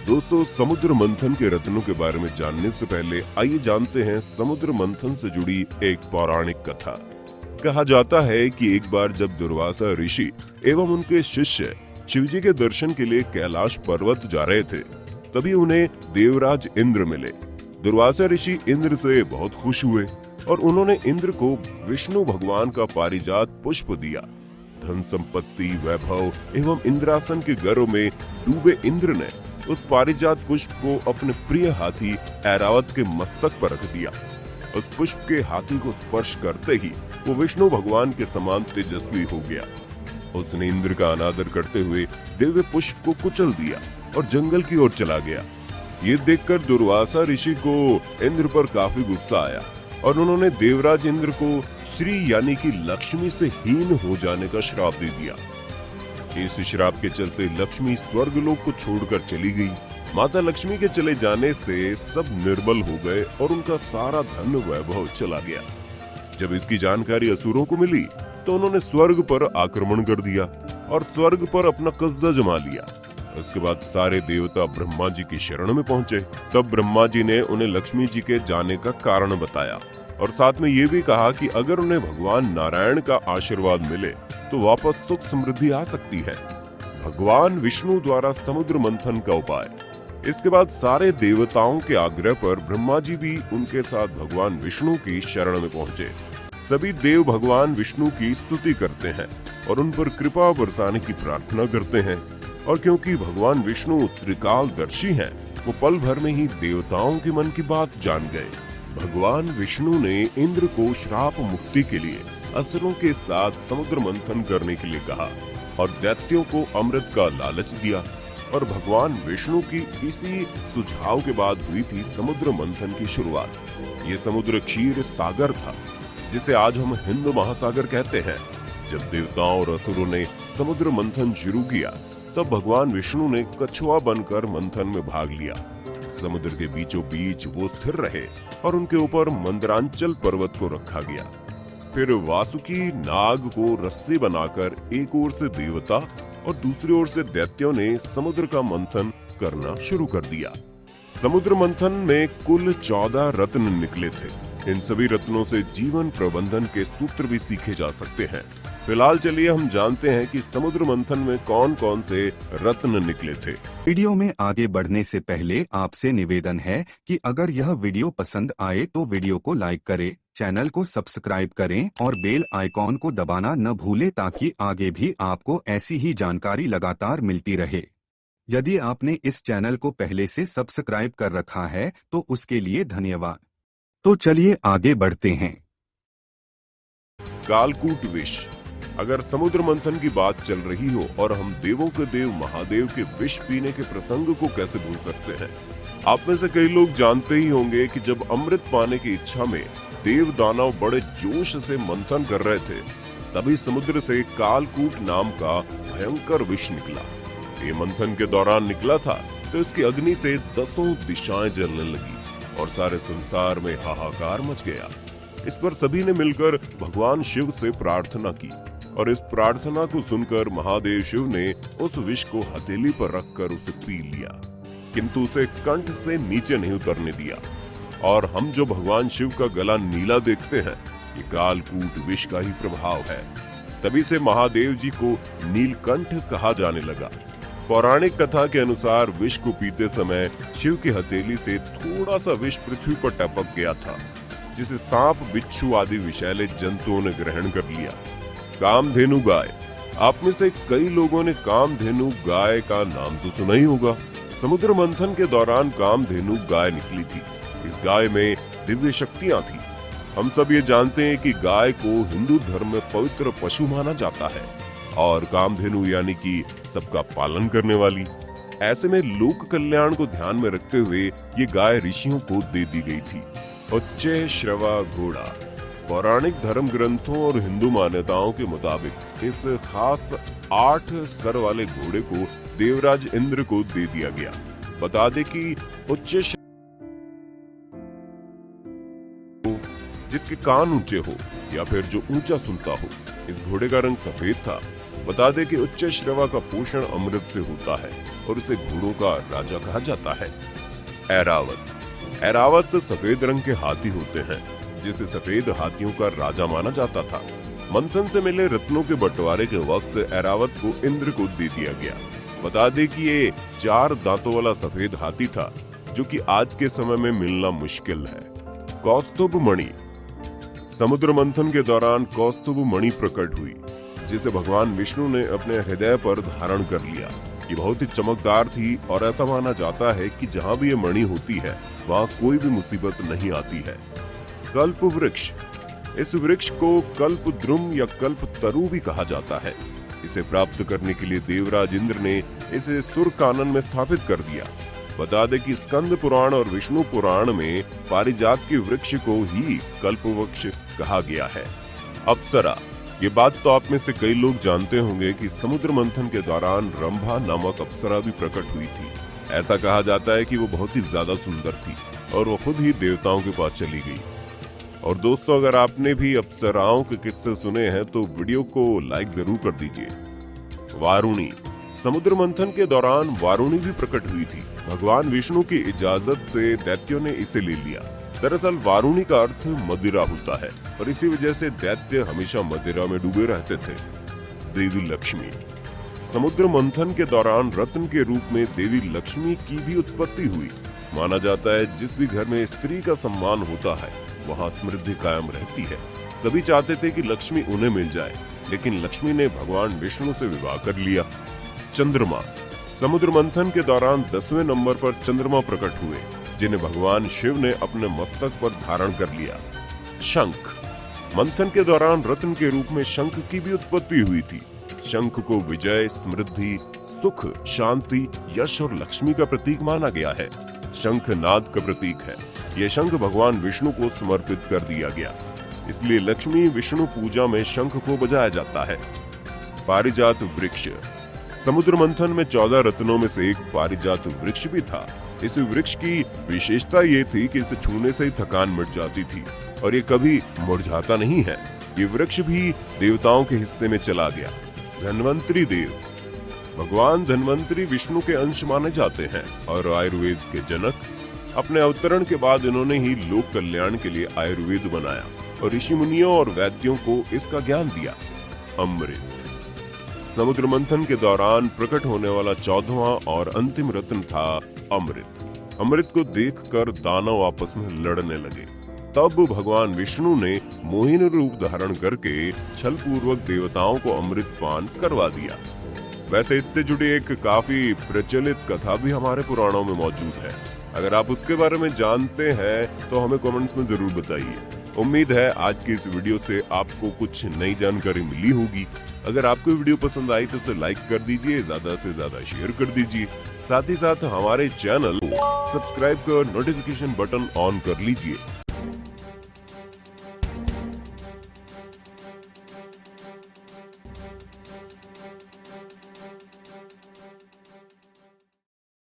दोस्तों, समुद्र मंथन के रत्नों के बारे में जानने से पहले आइए जानते हैं समुद्र मंथन से जुड़ी एक पौराणिक कथा। कहा जाता है कि एक बार जब दुर्वासा ऋषि एवं उनके शिष्य शिवजी के दर्शन के लिए कैलाश पर्वत जा रहे थे, तभी उन्हें देवराज इंद्र मिले। दुर्वासा ऋषि इंद्र से बहुत खुश हुए और उन्होंने इंद्र को विष्णु भगवान का पारिजात पुष्प दिया। धन संपत्ति, वैभव एवं इंद्रासन के गर्व में डूबे इंद्र ने उस पारिजात पुष्प को अपने प्रिय हाथी ऐरावत के मस्तक पर रख दिया। उस पुष्प के हाथी को स्पर्श करते ही वो विष्णु भगवान के समान तेजस्वी हो गया। उसने इंद्र का अनादर करते हुए दिव्य पुष्प को कुचल दिया और जंगल की ओर चला गया। ये देखकर दुर्वासा ऋषि को इंद्र पर काफी गुस्सा आया और उन्होंने देवराज इंद्र को श्री यानी कि लक्ष्मी से हीन हो जाने का श्राप दे दिया। इस श्राप के चलते लक्ष्मी स्वर्गलोक को छोड़कर चली गई। माता लक्ष्मी के चले जाने से सब निर्बल हो गए और उनका सारा धन वैभव चला गया। जब इसकी जानकारी असुरों को मिली तो उन्होंने स्वर्ग पर आक्रमण कर दिया और स्वर्ग पर अपना कब्जा जमा लिया। उसके बाद सारे देवता ब्रह्मा जी की शरण में पहुंचे। तब ब्रह्मा जी ने उन्हें लक्ष्मी जी के जाने का कारण बताया और साथ में ये भी कहा कि अगर उन्हें भगवान नारायण का आशीर्वाद मिले तो वापस सुख समृद्धि आ सकती है। भगवान विष्णु द्वारा समुद्र मंथन का उपाय। इसके बाद सारे देवताओं के आग्रह पर ब्रह्मा जी भी उनके साथ भगवान विष्णु की शरण में पहुंचे। सभी देव भगवान विष्णु की स्तुति करते हैं और उन पर कृपा बरसाने की प्रार्थना करते हैं। और क्योंकि भगवान विष्णु त्रिकालदर्शी हैं, वो पल भर में ही देवताओं के मन की बात जान गए। भगवान विष्णु ने इंद्र को श्राप मुक्ति के लिए असुरों के साथ समुद्र मंथन करने के लिए कहा और दैत्यों को अमृत का लालच दिया। और भगवान विष्णु की इसी सुझाव के बाद हुई थी समुद्र मंथन की शुरुआत। ये समुद्र क्षीर सागर था, जिसे आज हम हिंद महासागर कहते हैं। जब देवताओं और असुरों ने समुद्र मंथन शुरू किया, तब भगवान विष्णु ने कछुआ बनकर मंथन में भाग लिया। समुद्र के बीचों बीच वो स्थिर रहे और उनके ऊपर मंदरांचल पर्वत को रखा गया। फिर वासुकी नाग को रस्सी बनाकर एक ओर से देवता और दूसरी ओर से दैत्यों ने समुद्र का मंथन करना शुरू कर दिया। समुद्र मंथन में कुल 14 रत्न निकले थे। इन सभी रत्नों से जीवन प्रबंधन के सूत्र भी सीखे जा सकते हैं। फिलहाल चलिए हम जानते हैं कि समुद्र मंथन में कौन कौन से रत्न निकले थे। वीडियो में आगे बढ़ने से पहले आपसे निवेदन है कि अगर यह वीडियो पसंद आए तो वीडियो को लाइक करें, चैनल को सब्सक्राइब करें और बेल आइकॉन को दबाना न भूलें ताकि आगे भी आपको ऐसी ही जानकारी लगातार मिलती रहे। यदि आपने इस चैनल को पहले से सब्सक्राइब कर रखा है तो उसके लिए धन्यवाद। तो चलिए आगे बढ़ते हैं। कालकूट विष। अगर समुद्र मंथन की बात चल रही हो और हम देवों के देव महादेव के विष पीने के प्रसंग को कैसे भूल सकते हैं। आप में से कई लोग जानते ही होंगे कि जब अमृत पाने की इच्छा में देव दानव बड़े जोश से मंथन कर रहे थे, तभी समुद्र से कालकूट नाम का भयंकर विष निकला। ये मंथन के दौरान निकला था तो इसकी अग्नि से 10 दिशाएं जलने लगी और सारे संसार में हाहाकार मच गया। इस पर सभी ने मिलकर भगवान शिव से प्रार्थना की और इस प्रार्थना को सुनकर महादेव शिव ने उस विष को हथेली पर रखकर उसे पी लिया, किंतु उसे कंठ से नीचे नहीं उतरने दिया। और हम जो भगवान शिव का गला नीला देखते हैं, ये कालकूट विष का ही प्रभाव है। तभी से महादेव जी को नीलकंठ कहा जाने लगा। पौराणिक कथा के अनुसार विष को पीते समय शिव की हथेली से थोड़ा सा विष पृथ्वी पर टपक गया था, जिसे सांप, बिच्छू आदि विषैले जंतुओं ने ग्रहण कर लिया। कामधेनु गाय। आप में से कई लोगों ने कामधेनु गाय का नाम तो सुना ही होगा। समुद्र मंथन के दौरान कामधेनु गाय निकली थी। इस गाय में दिव्य शक्तियां थी। हम सब ये जानते हैं कि गाय को हिंदू धर्म में पवित्र पशु माना जाता है और कामधेनु यानी कि सबका पालन करने वाली। ऐसे में लोक कल्याण को ध्यान में रखते हुए ये गाय ऋषियों को दे दी गई थी। उच्चै श्रवा घोड़ा। पौराणिक धर्म ग्रंथों और हिंदू मान्यताओं के मुताबिक इस खास 8 सर वाले घोड़े को देवराज इंद्र को दे दिया गया। बता दे कि उच्च जिसके कान ऊंचे हो या फिर जो ऊंचा सुनता हो। इस घोड़े का रंग सफेद था। बता दें कि उच्च श्रवा का पोषण अमृत से होता है और उसे घोड़ों का राजा कहा जाता है। ऐरावत। ऐरावत सफेद रंग के हाथी होते हैं, जिसे सफेद हाथियों का राजा माना जाता था। मंथन से मिले रत्नों के बंटवारे के वक्त ऐरावत को इंद्र को दे दिया गया। बता दें कि ये 4 दांतों वाला सफेद हाथी था, जो कि आज के समय में मिलना मुश्किल है। कौस्तुभ मणि। समुद्र मंथन के दौरान कौस्तुभ मणि प्रकट हुई, जिसे भगवान विष्णु ने अपने हृदय पर धारण कर लिया। ये बहुत ही चमकदार थी और ऐसा माना जाता है कि जहाँ भी ये मणि होती है वहाँ कोई भी मुसीबत नहीं आती है। कल्प वृक्ष। इस वृक्ष को कल्प द्रुम या कल्प तरु भी कहा जाता है। इसे प्राप्त करने के लिए देवराज इंद्र ने इसे सुर कानन में स्थापित कर दिया। बता दें कि स्कंद पुराण और विष्णु पुराण में पारिजात के वृक्ष को ही कल्प वृक्ष कहा गया है। अप्सरा। ये बात तो आप में से कई लोग जानते होंगे कि समुद्र मंथन के दौरान रंभा नामक अप्सरा भी प्रकट हुई थी। ऐसा कहा जाता है कि वो बहुत ही ज्यादा सुंदर थी और वो खुद ही देवताओं के पास चली गई। और दोस्तों, अगर आपने भी अप्सराओं के किस्से सुने हैं तो वीडियो को लाइक जरूर कर दीजिए। वारुणी। समुद्र मंथन के दौरान वारुणी भी प्रकट हुई थी। भगवान विष्णु की इजाजत से दैत्यों ने इसे ले लिया। दरअसल वारुणी का अर्थ मदिरा होता है और इसी वजह से दैत्य हमेशा मदिरा में डूबे रहते थे। देवी लक्ष्मी। समुद्र मंथन के दौरान रत्न के रूप में देवी लक्ष्मी की भी उत्पत्ति हुई। माना जाता है जिस भी घर में स्त्री का सम्मान होता है वहाँ समृद्धि कायम रहती है। सभी चाहते थे कि लक्ष्मी उन्हें मिल जाए, लेकिन लक्ष्मी ने भगवान विष्णु से विवाह कर लिया। चंद्रमा। समुद्र मंथन के दौरान 10वें नंबर पर चंद्रमा प्रकट हुए, जिन्हें भगवान शिव ने अपने मस्तक पर धारण कर लिया। शंख। मंथन के दौरान रत्न के रूप में शंख की भी उत्पत्ति हुई थी। शंख को विजय, समृद्धि, सुख, शांति, यश और लक्ष्मी का प्रतीक माना गया है। शंख नाद का प्रतीक है। यह शंख भगवान विष्णु को समर्पित कर दिया गया, इसलिए लक्ष्मी विष्णु पूजा में शंख को बजाया जाता है। पारिजात वृक्ष। समुद्र मंथन में 14 रत्नों में से एक पारिजात वृक्ष भी था। इस वृक्ष की विशेषता ये थी कि इसे छूने से ही थकान मिट जाती थी और ये कभी मुरझाता नहीं है। ये वृक्ष भी देवताओं के हिस्से में चला गया। धन्वंतरी देव। भगवान धन्वंतरी विष्णु के अंश माने जाते हैं और आयुर्वेद के जनक। अपने अवतरण के बाद इन्होंने ही लोक कल्याण के लिए आयुर्वेद बनाया और ऋषि मुनियों और वैद्यों को इसका ज्ञान दिया। अमृत। समुद्र मंथन के दौरान प्रकट होने वाला 14वां और अंतिम रत्न था अमृत। अमृत को देखकर दानव आपस में लड़ने लगे। तब भगवान विष्णु ने मोहिनी रूप धारण करके छल पूर्वक देवताओं को अमृत पान करवा दिया। वैसे इससे जुड़ी एक काफी प्रचलित कथा भी हमारे पुराणों में मौजूद है। अगर आप उसके बारे में जानते हैं तो हमें कमेंट्स में जरूर बताइए। उम्मीद है आज की इस वीडियो से आपको कुछ नई जानकारी मिली होगी। अगर आपको वीडियो पसंद आई तो इसे लाइक कर दीजिए, ज्यादा से ज्यादा शेयर कर दीजिए। साथ ही साथ हमारे चैनल सब्सक्राइब कर नोटिफिकेशन बटन ऑन कर लीजिए